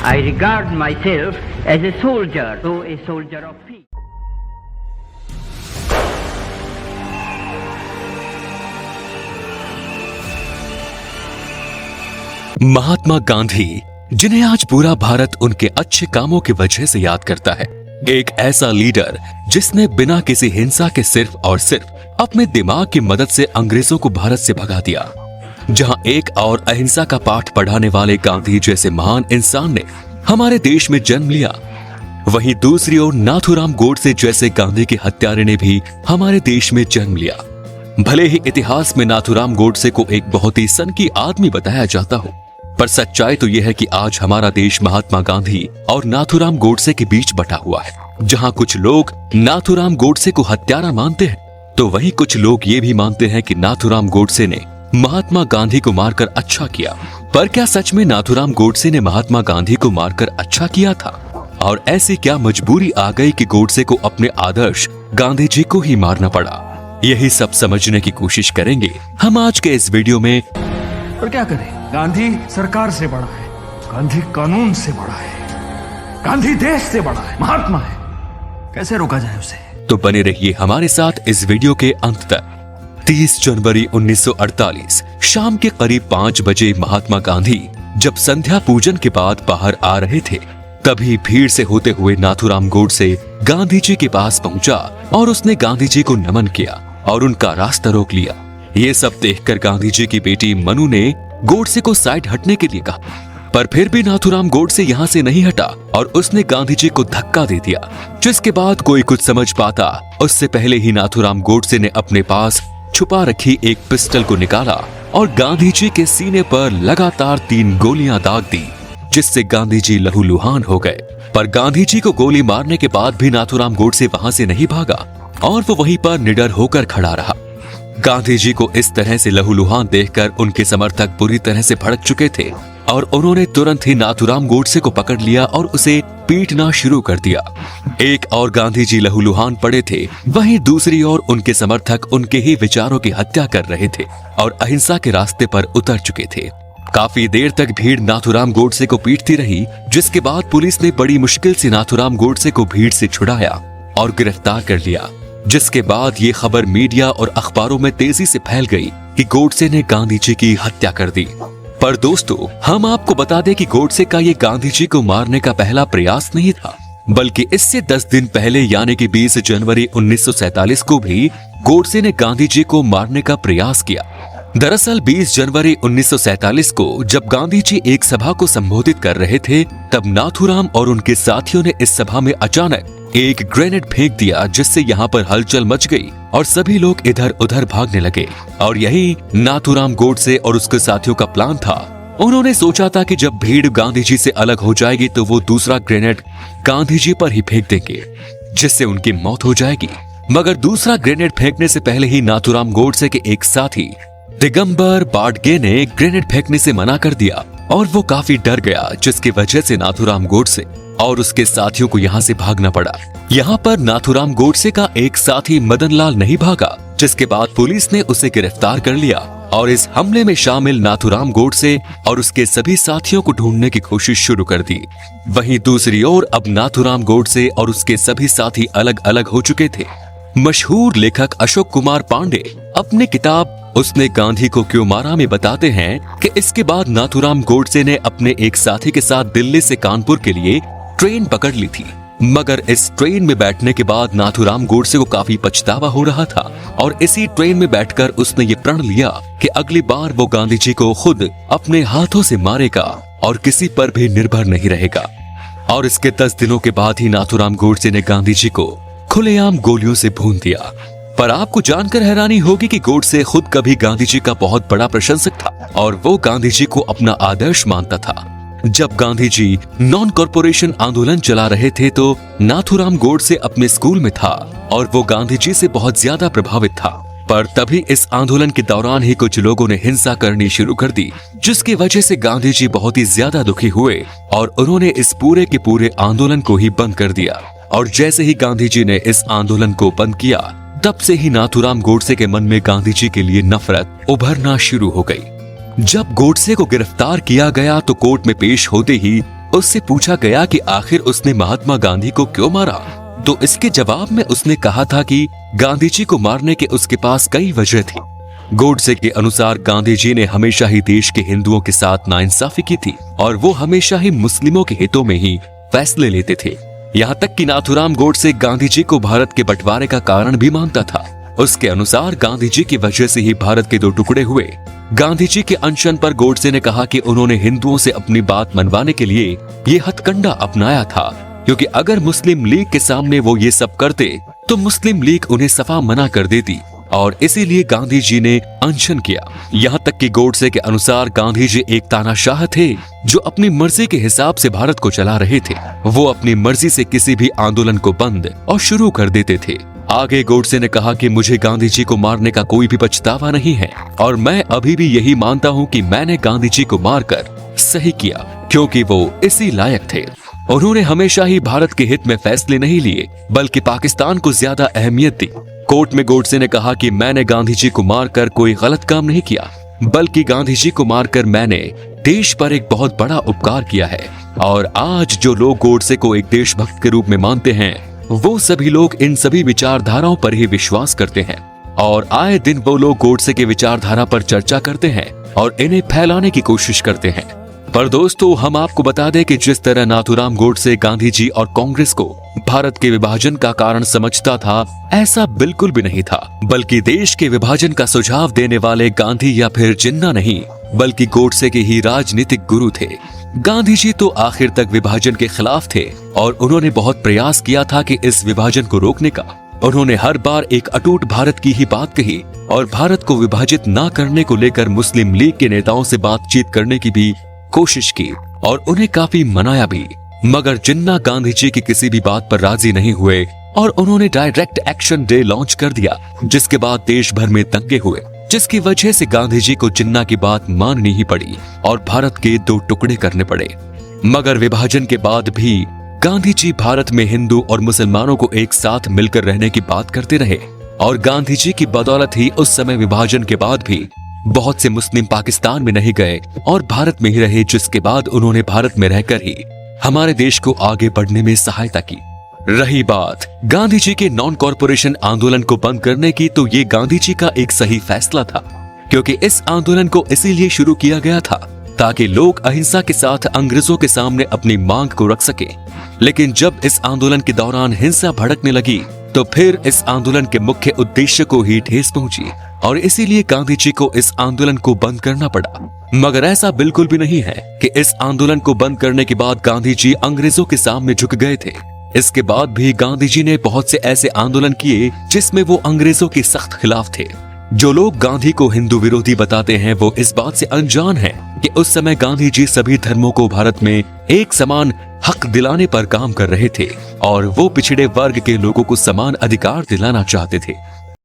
I regard myself as a soldier, though a soldier of peace. Mahatma Gandhi, जिन्हें आज पूरा भारत उनके अच्छे कामों की वजह से याद करता है, एक ऐसा लीडर जिसने बिना किसी हिंसा के सिर्फ और सिर्फ अपने दिमाग की मदद से अंग्रेजों को भारत से भगा दिया। जहां एक और अहिंसा का पाठ पढ़ाने वाले गांधी जैसे महान इंसान ने हमारे देश में जन्म लिया, वहीं दूसरी ओर नाथूराम गोडसे जैसे गांधी के हत्यारे ने भी हमारे देश में जन्म लिया। भले ही इतिहास में नाथूराम गोडसे को एक बहुत ही सनकी आदमी बताया जाता हो, पर सच्चाई तो यह है कि आज हमारा देश महात्मा गांधी और नाथूराम गोडसे के बीच बटा हुआ है। जहां कुछ लोग नाथूराम गोडसे को हत्यारा मानते हैं, तो वहीं कुछ लोग ये भी मानते हैं कि नाथूराम गोडसे ने महात्मा गांधी को मारकर अच्छा किया। पर क्या सच में नाथूराम गोडसे ने महात्मा गांधी को मारकर अच्छा किया था? और ऐसी क्या मजबूरी आ गई कि गोडसे को अपने आदर्श गांधी जी को ही मारना पड़ा? यही सब समझने की कोशिश करेंगे हम आज के इस वीडियो में। और क्या करें, गांधी सरकार से बड़ा है, गांधी कानून से बड़ा है, गांधी देश से बड़ा है, महात्मा है, कैसे रोका जाए उसे? तो बने रहिए हमारे साथ इस वीडियो के अंत तक। 30 जनवरी 1948 शाम के करीब 5 बजे महात्मा गांधी जब संध्या पूजन के बाद बाहर आ रहे थे, तभी भीड़ से होते हुए नाथूराम गोडसे गांधी जी के पास पहुंचा और उसने गांधी जी को नमन किया और उनका रास्ता रोक लिया। ये सब देखकर गांधी जी की बेटी मनु ने गोडसे को साइड हटने के लिए कहा, पर फिर भी नाथूराम गोडसे यहाँ से नहीं हटा और उसने गांधी जी को धक्का दे दिया। जिसके बाद कोई कुछ समझ पाता उससे पहले ही नाथूराम गोडसे ने अपने पास छुपा रखी एक पिस्टल को निकाला और गांधी जी के सीने पर लगातार 3 गोलियां दाग दी, जिससे गांधी जी लहूलुहान हो गए। पर गांधी जी को गोली मारने के बाद भी नाथूराम गोडसे वहां से नहीं भागा और वो वहीं पर निडर होकर खड़ा रहा। गांधी जी को इस तरह से लहूलुहान देखकर उनके समर्थक बुरी तरह से भड़क चुके थे और उन्होंने तुरंत ही नाथूराम गोडसे को पकड़ लिया और उसे पीटना शुरू कर दिया। एक और गांधी जी लहूलुहान पड़े थे, वहीं दूसरी ओर उनके समर्थक उनके ही विचारों की हत्या कर रहे थे और अहिंसा के रास्ते पर उतर चुके थे। काफी देर तक भीड़ नाथूराम गोडसे को पीटती रही, जिसके बाद पुलिस ने बड़ी मुश्किल से नाथूराम गोडसे को भीड़ से छुड़ाया और गिरफ्तार कर लिया। जिसके बाद ये खबर मीडिया और अखबारों में तेजी से फैल गई कि गोडसे ने गांधी जी की हत्या कर दी। पर दोस्तों, हम आपको बता दें कि गोडसे का ये गांधी जी को मारने का पहला प्रयास नहीं था, बल्कि इससे 10 दिन पहले यानी कि 20 जनवरी 1947 को भी गोडसे ने गांधी जी को मारने का प्रयास किया। दरअसल 20 जनवरी 1947 को जब गांधी जी एक सभा को संबोधित कर रहे थे, तब नाथूराम और उनके साथियों ने इस सभा में अचानक एक ग्रेनेड फेंक दिया, जिससे यहाँ पर हलचल मच गई और सभी लोग इधर उधर भागने लगे। और यही नाथूराम गोडसे और उसके साथियों का प्लान था। उन्होंने सोचा था कि जब भीड़ गांधी जी से अलग हो जाएगी तो वो दूसरा ग्रेनेड गांधी जी पर ही फेंक देंगे, जिससे उनकी मौत हो जाएगी। मगर दूसरा ग्रेनेड फेंकने से पहले ही नाथूराम गोडसे के एक साथी दिगंबर बाडगे ने ग्रेनेड फेंकने से मना कर दिया और वो काफी डर गया, जिसकी वजह से नाथूराम गोडसे और उसके साथियों को यहाँ से भागना पड़ा। यहाँ पर नाथूराम गोडसे का एक साथी मदन लाल नहीं भागा, जिसके बाद पुलिस ने उसे गिरफ्तार कर लिया और इस हमले में शामिल नाथूराम गोडसे और उसके सभी साथियों को ढूंढने की कोशिश शुरू कर दी। वहीं दूसरी ओर अब नाथूराम गोडसे और उसके सभी साथी अलग अलग हो चुके थे। मशहूर लेखक अशोक कुमार पांडे अपनी किताब उसने गांधी को क्यों मारा में बताते हैं कि इसके बाद नाथूराम गोडसे ने अपने एक साथी के साथ दिल्ली से कानपुर के लिए ट्रेन पकड़ ली थी। मगर इस ट्रेन में बैठने के बाद नाथूराम गोडसे को काफी पछतावा हो रहा था और इसी ट्रेन में बैठकर उसने ये प्रण लिया कि अगली बार वो गांधी जी को खुद अपने हाथों से मारेगा और किसी पर भी निर्भर नहीं रहेगा। और इसके 10 दिनों के बाद ही नाथूराम गोडसे ने गांधी जी को खुलेआम गोलियों से भून दिया। पर आपको जानकर हैरानी होगी कि गोडसे खुद कभी गांधी जी का बहुत बड़ा प्रशंसक था और वो गांधी जी को अपना आदर्श मानता था। जब गांधी जी नॉन कॉर्पोरेशन आंदोलन चला रहे थे तो नाथूराम गोडसे अपने स्कूल में था और वो गांधी जी से बहुत ज्यादा प्रभावित था। पर तभी इस आंदोलन के दौरान ही कुछ लोगों ने हिंसा करनी शुरू कर दी, जिसकी वजह से गांधी जी बहुत ही ज्यादा दुखी हुए और उन्होंने इस पूरे के पूरे आंदोलन को ही बंद कर दिया। और जैसे ही गांधी जी ने इस आंदोलन को बंद किया, तब से ही नाथूराम गोडसे के मन में गांधी जी के लिए नफरत उभरना शुरू हो गई। जब गोडसे को गिरफ्तार किया गया तो कोर्ट में पेश होते ही उससे पूछा गया कि आखिर उसने महात्मा गांधी को क्यों मारा, तो इसके जवाब में उसने कहा था कि गांधी जी को मारने के उसके पास कई वजह थी। गोडसे के अनुसार गांधी जी ने हमेशा ही देश के हिंदुओं के साथ नाइंसाफी की थी और वो हमेशा ही मुस्लिमों के हितों में ही फैसले लेते थे। यहाँ तक कि नाथूराम गोडसे गांधी जी को भारत के बंटवारे का कारण भी मानता था। उसके अनुसार गांधी जी की वजह से ही भारत के दो टुकड़े हुए। गांधी जी के अनशन पर गोडसे ने कहा कि उन्होंने हिंदुओं से अपनी बात मनवाने के लिए ये हथकंडा अपनाया था, क्योंकि अगर मुस्लिम लीग के सामने वो ये सब करते तो मुस्लिम लीग उन्हें सफा मना कर देती और इसीलिए गांधी जी ने अनशन किया। यहाँ तक कि गोडसे के अनुसार गांधी जी एक तानाशाह थे जो अपनी मर्जी के हिसाब से भारत को चला रहे थे। वो अपनी मर्जी से किसी भी आंदोलन को बंद और शुरू कर देते थे। आगे गोडसे ने कहा कि मुझे गांधी जी को मारने का कोई भी पछतावा नहीं है और मैं अभी भी यही मानता हूँ कि मैंने गांधी जी को मारकर सही किया, क्योंकि वो इसी लायक थे। उन्होंने हमेशा ही भारत के हित में फैसले नहीं लिए बल्कि पाकिस्तान को ज्यादा अहमियत दी। कोर्ट में गोडसे ने कहा कि मैंने गांधी जी को मारकर कोई गलत काम नहीं किया, बल्कि गांधी जी को मारकर मैंने देश पर एक बहुत बड़ा उपकार किया है। और आज जो लोग गोडसे को एक देशभक्त के रूप में मानते हैं, वो सभी लोग इन सभी विचारधाराओं पर ही विश्वास करते हैं और आए दिन वो लोग गोडसे के विचारधारा पर चर्चा करते हैं और इन्हें फैलाने की कोशिश करते हैं। पर दोस्तों, हम आपको बता दें कि जिस तरह नाथूराम गोडसे गांधी जी और कांग्रेस को भारत के विभाजन का कारण समझता था, ऐसा बिल्कुल भी नहीं था, बल्कि देश के विभाजन का सुझाव देने वाले गांधी या फिर जिन्ना नहीं, बल्कि गोडसे के ही राजनीतिक गुरु थे। गांधी जी तो आखिर तक विभाजन के खिलाफ थे और उन्होंने बहुत प्रयास किया था कि इस विभाजन को रोकने का। उन्होंने हर बार एक अटूट भारत की ही बात कही और भारत को विभाजित न करने को लेकर मुस्लिम लीग के नेताओं से बातचीत करने की भी कोशिश की और उन्हें काफी मनाया भी, मगर जिन्ना गांधी जी की किसी भी बात पर राजी नहीं हुए और उन्होंने डायरेक्ट एक्शन डे लॉन्च कर दिया, जिसके बाद देश भर में दंगे हुए, जिसकी वजह से गांधी जी को जिन्ना की बात माननी ही पड़ी और भारत के दो टुकड़े करने पड़े। मगर विभाजन के बाद भी गांधी जी भारत में हिंदू और मुसलमानों को एक साथ मिलकर रहने की बात करते रहे और गांधी जी की बदौलत ही उस समय विभाजन के बाद भी बहुत से मुस्लिम पाकिस्तान में नहीं गए और भारत में ही रहे, जिसके बाद उन्होंने भारत में रहकर ही हमारे देश को आगे बढ़ने में सहायता की। रही बात गांधी जी के नॉन कॉरपोरेशन आंदोलन को बंद करने की, तो ये गांधी जी का एक सही फैसला था, क्योंकि इस आंदोलन को इसीलिए शुरू किया गया था ताकि लोग अहिंसा के साथ अंग्रेजों के सामने अपनी मांग को रख सके। लेकिन जब इस आंदोलन के दौरान हिंसा भड़कने लगी तो फिर इस आंदोलन के मुख्य उद्देश्य को ही ठेस पहुंची और इसीलिए गांधी जी को इस आंदोलन को बंद करना पड़ा। मगर ऐसा बिल्कुल भी नहीं है कि इस आंदोलन को बंद करने के बाद गांधी जी अंग्रेजों के सामने झुक गए थे। इसके बाद भी गांधी जी ने बहुत से ऐसे आंदोलन किए जिसमें वो अंग्रेजों के सख्त खिलाफ थे। जो लोग गांधी को हिंदू विरोधी बताते हैं वो इस बात से अनजान हैं कि उस समय गांधी जी सभी धर्मों को भारत में एक समान हक दिलाने पर काम कर रहे थे और वो पिछड़े वर्ग के लोगों को समान अधिकार दिलाना चाहते थे।